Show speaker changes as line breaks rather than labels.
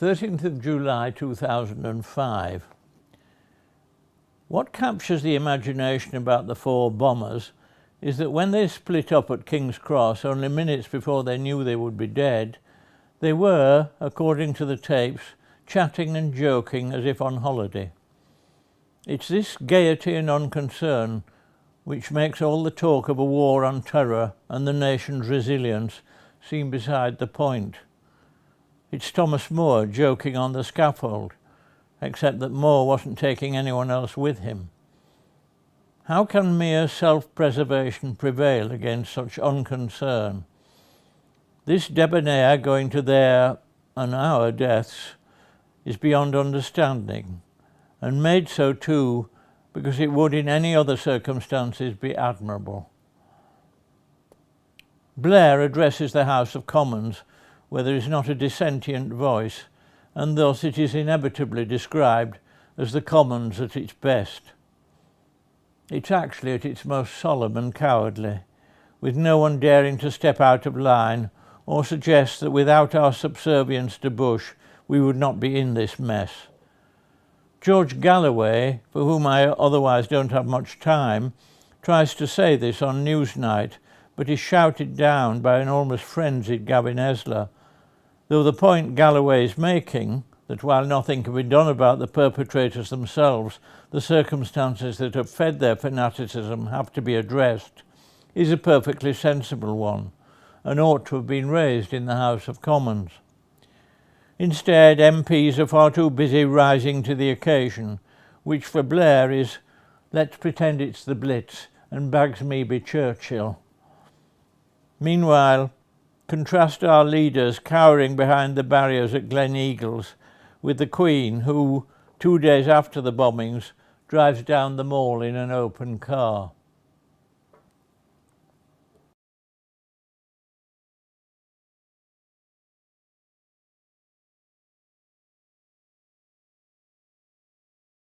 13th of July 2005. What captures the imagination about the four bombers is that when they split up at King's Cross only minutes before they knew they would be dead, they were, according to the tapes, chatting and joking as if on holiday. It's this gaiety and unconcern which makes all the talk of a war on terror and the nation's resilience seem beside the point. It's Thomas More joking on the scaffold, except that More wasn't taking anyone else with him. How can mere self-preservation prevail against such unconcern? This debonair going to their and our deaths is beyond understanding, and made so too because it would in any other circumstances be admirable. Blair addresses the House of Commons where there is not a dissentient voice, and thus it is inevitably described as the Commons at its best. It's actually at its most solemn and cowardly, with no one daring to step out of line or suggest that without our subservience to Bush we would not be in this mess. George Galloway, for whom I otherwise don't have much time, tries to say this on Newsnight, but is shouted down by an almost frenzied Gavin Esler, though the point Galloway is making, that while nothing can be done about the perpetrators themselves, the circumstances that have fed their fanaticism have to be addressed, is a perfectly sensible one, and ought to have been raised in the House of Commons. Instead, MPs are far too busy rising to the occasion, which for Blair is, let's pretend it's the Blitz and bags me be Churchill. Meanwhile, contrast our leaders cowering behind the barriers at Gleneagles with the Queen who, 2 days after the bombings, drives down the Mall in an open car.